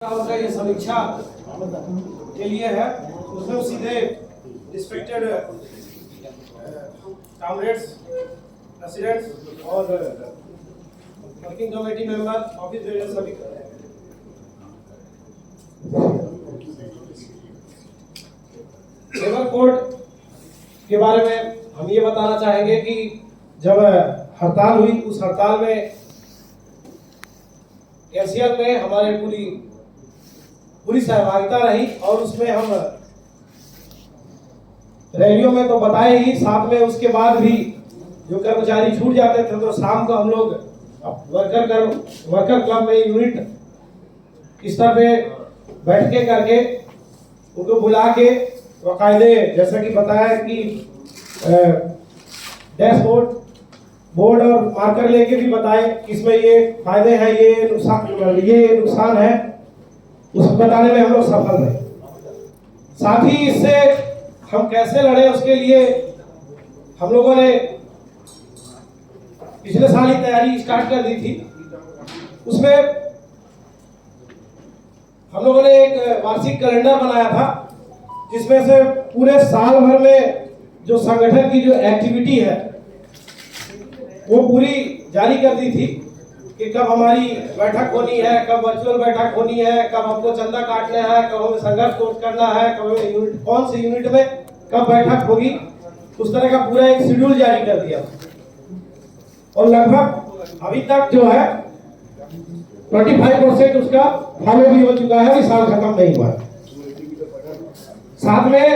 उनका ये समीक्षा के लिए है, उसमें सीधे रिस्पेक्टेड कॉमरेड्स, प्रेसिडेंट्स और working committee member, office bearer सभी कर रहे हैं। लेबर कोड के बारे में हम ये बताना चाहेंगे कि जब हड़ताल हुई, उस हड़ताल में एशियन में हमारे पूरी सहभागिता रही और उसमें हम रैलियों में तो बताए ही, साथ में उसके बाद भी जो कर्मचारी छूट जाते थे तो शाम को हम लोग वर्कर क्लब में यूनिट स्तर पे बैठके करके उनको बुला के बाकायदे जैसा कि बताया कि डैशबोर्ड बोर्ड और मार्कर लेके भी बताए कि इसमें ये फायदे हैं, ये नुकसान है, उसको बताने में हम लोग सफल रहे। साथ ही इससे हम कैसे लड़े उसके लिए हम लोगों ने पिछले साल ही तैयारी स्टार्ट कर दी थी। उसमें हम लोगों ने एक वार्षिक कैलेंडर बनाया था जिसमें से पूरे साल भर में जो संगठन की जो एक्टिविटी है वो पूरी जारी कर दी थी कि कब हमारी बैठक होनी है, कब वर्चुअल बैठक होनी है, कब हमको चंदा काटना है, कब हमें संघर्ष कोर्स करना है, कब हमें यूनिट कौन से यूनिट में कब बैठक होगी, उस तरह का पूरा एक शेड्यूल जारी कर दिया। और लगभग अभी तक जो है 25% उसका फॉलो भी हो चुका है, अभी साल खत्म नहीं हुआ। साथ में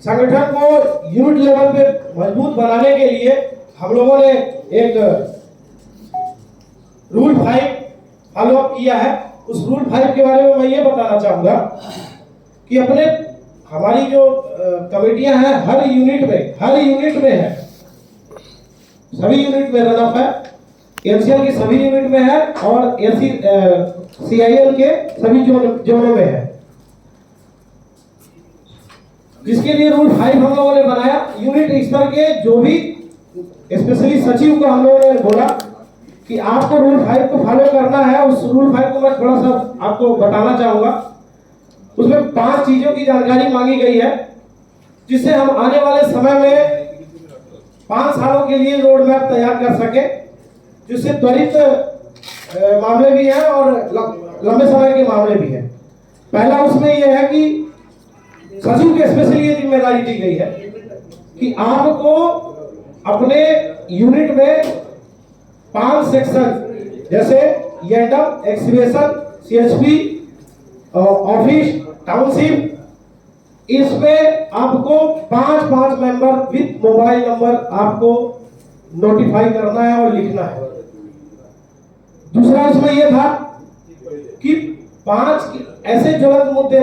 संगठन को यूनिट लेवल पे मजबूत बनाने के लिए हम लोगों ने एक रूल 5 फॉलो अप किया है। उस रूल 5 के बारे में मैं ये बताना चाहूंगा कि हमारी जो कमेटियां हैं हर यूनिट में है, सभी यूनिट में रन अप है, एनसीएल की सभी यूनिट में है और सीआईएल के सभी जोनों में है, जिसके लिए रूल 5 हम लोगों ने बनाया। यूनिट स्तर के जो भी स्पेशली सचिव को हम लोगों ने बोला कि आपको रूल 5 को फॉलो करना है। उस रूल 5 को मैं थोड़ा सा आपको बताना चाहूंगा। उसमें 5 चीजों की जानकारी मांगी गई है जिससे हम आने वाले समय में 5 सालों के लिए रोड मैप तैयार कर सके, जिससे त्वरित मामले भी हैं और लंबे समय के मामले भी हैं। पहला उसमें यह है कि सचिव के स्पेशली ये जिम्मेदारी दी गई है कि आपको अपने यूनिट में 5 सेक्शन जैसे एंडम, एक्सकेवेशन, सीएचपी, ऑफिस, टाउनशिप, इसमें आपको 5 मेंबर विद मोबाइल नंबर आपको नोटिफाई करना है और लिखना है। दूसरा उसमें यह था कि 5 ऐसे ज्वलंत मुद्दे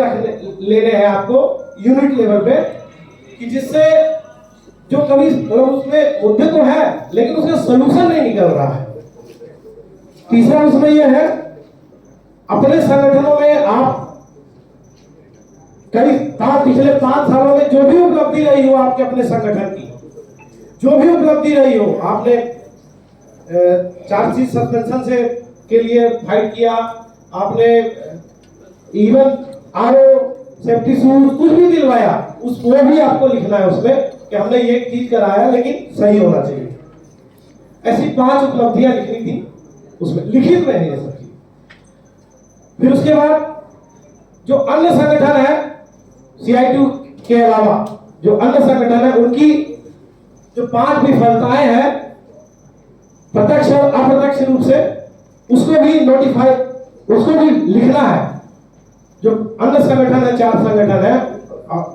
लेने हैं आपको यूनिट लेवल पे कि जिससे जो कभी उसमें मुद्दे तो है लेकिन उसका सलूशन नहीं निकल रहा है। तीसरा उसमें यह है अपने संगठनों में आप पिछले 5 सालों में जो भी उपलब्धि रही हो, आपके अपने संगठन की जो भी उपलब्धि रही हो, आपने चार्जशीट सस्पेंशन से के लिए फाइट किया, आपने इवन आरओ सेफ्टी शूज कुछ भी दिलवाया, वो भी आपको लिखना है उसमें कि हमने ये चीज कराया लेकिन सही होना चाहिए। ऐसी 5 उपलब्धियां लिखनी थी उसमें, लिखित में है ये सब चीज। फिर उसके बाद जो अन्य संगठन है CI2 के अलावा जो अन्य संगठन है उनकी जो 5 विफलताएं हैं प्रत्यक्ष और अप्रत्यक्ष रूप से, उसको भी लिखना है। जो अन्य संगठन है, 4 संगठन है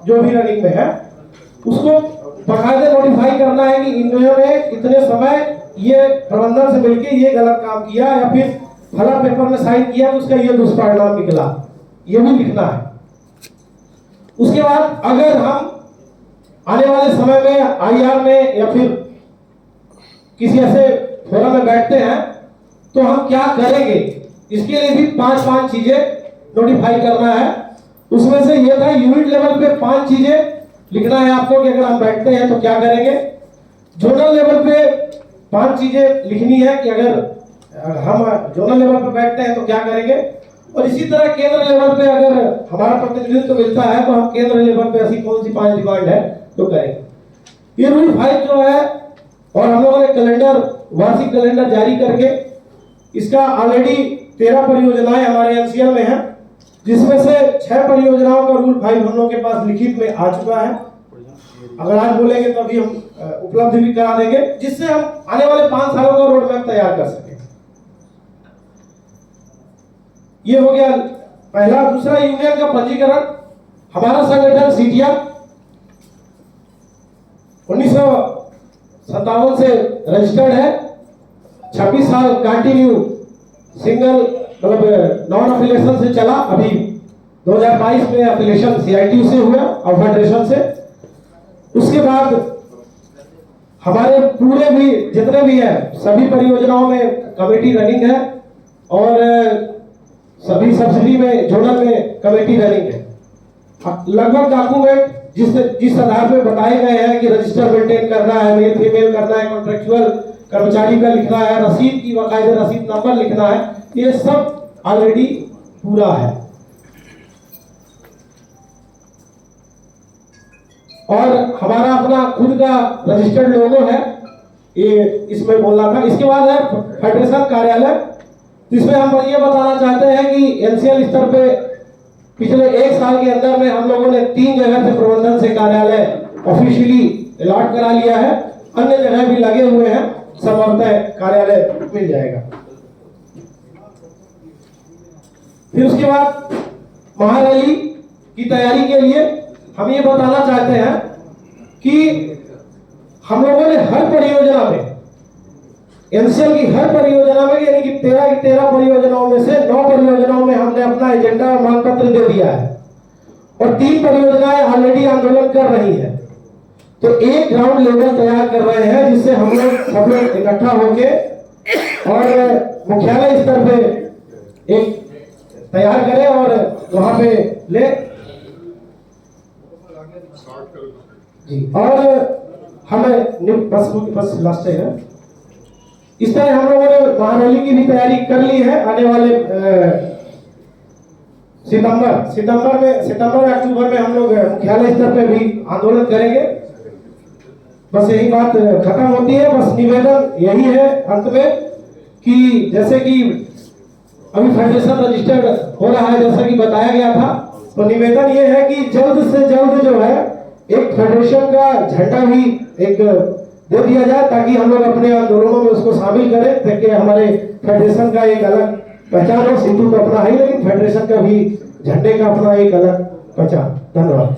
जो भी रनिंग में है, उसको बकायदे नोटिफाई करना है कि इन्होंने इतने समय ये प्रबंधन से मिलकर ये गलत काम किया या फिर फला पेपर में साइन किया तो उसका ये दुष्परिणाम निकला, ये भी लिखना है। उसके बाद अगर हम आने वाले समय में आईआर में या फिर किसी ऐसे फोरम में बैठते हैं तो हम क्या करेंगे, इसके लिए भी 5 चीजें नोटिफाई करना है। उसमें से ये था यूनिट लेवल पे 5 चीजें लिखना है आपको कि अगर हम बैठते हैं तो क्या करेंगे। जोनल लेवल पे 5 चीजें लिखनी है कि अगर हम जोनल लेवल पे बैठते हैं तो क्या करेंगे। और इसी तरह केंद्र लेवल पे अगर हमारा प्रतिनिधित्व मिलता है तो हम केंद्र लेवल पे ऐसी कौन सी 5 डिमांड है तो करेंगे। ये रूल 5 जो है, और हम लोगों ने कैलेंडर, वार्षिक कैलेंडर जारी करके इसका ऑलरेडी 13 परियोजनाएं हमारे एनसीएल में हैं, जिसमें से 6 परियोजनाओं का रूल 5 हम लोग के पास लिखित में आ चुका है। अगर आज बोलेंगे तो अभी हम उपलब्ध भी करा देंगे, जिससे हम आने वाले 5 सालों का रोड मैप तैयार कर सकें। ये हो गया पहला। दूसरा, यूनियन का पंजीकरण। हमारा संगठन सीटिया 1957 से रजिस्टर्ड है। 26 साल कंटिन्यू सिंगल मतलब नॉन अफिलिएशन से चला। अभी 2022 में अफिलिएशन सीआईटी से हुआ और फेडरेशन से। उसके बाद हमारे पूरे भी जितने भी है सभी परियोजनाओं में कमेटी रनिंग है, और सभी सब्सिडी में जोनल में कमेटी रनिंग है। लगभग डॉक्यूमेंट जिस आधार पे बताए गए हैं कि रजिस्टर मेंटेन करना है, मेल फीमेल करना है, कॉन्ट्रेक्चुअल कर्मचारी का लिखना है, रसीद की बाकायदे रसीद नंबर लिखना है, ये सब ऑलरेडी पूरा है। और हमारा अपना खुद का रजिस्टर्ड लोगो है, ये इसमें बोलना था। इसके बाद है फेडरेशन कार्यालय। इसमें हम ये बताना चाहते हैं कि एनसीएल स्तर पे पिछले 1 साल के अंदर में हम लोगों ने 3 जगह से प्रबंधन से कार्यालय ऑफिशियली अलॉट करा लिया है। अन्य जगह भी लगे हुए हैं, संभवतः कार्यालय मिल जाएगा। फिर उसके बाद महारैली की तैयारी के लिए हम ये बताना चाहते हैं कि हम लोगों ने हर परियोजना में, एनसीएल की हर परियोजना में, यानी कि 13 की 13 परियोजनाओं में से 9 परियोजनाओं में हमने अपना एजेंडा और मांग पत्र दे दिया है, और 3 परियोजनाएं ऑलरेडी आंदोलन कर रही हैं। तो एक ग्राउंड लेवल तैयार कर रहे हैं, जिससे हम लोग सब लोग इकट्ठा होके और मुख्यालय स्तर पे एक तैयार करें और वहां पे ले जी। और हमें बस लास्ट है। इस तरह हम लोगों ने महारैली की भी तैयारी कर ली है। आने वाले सितंबर अक्टूबर में हम लोग मुख्यालय स्तर पे भी आंदोलन करेंगे। बस यही बात खत्म होती है। बस निवेदन यही है अंत में कि जैसे कि अभी फेडरेशन रजिस्टर्ड हो रहा है, जैसा कि बताया गया था, तो निवेदन ये है कि जल्द से जल्द जो है एक फेडरेशन का झंडा भी एक दे दिया जाए, ताकि हम लोग अपने आंदोलनों में उसको शामिल करें, ताकि हमारे फेडरेशन का एक अलग पहचान हो। सिंधु तो अपना है, लेकिन फेडरेशन का भी झंडे का अपना एक अलग पहचान। धन्यवाद।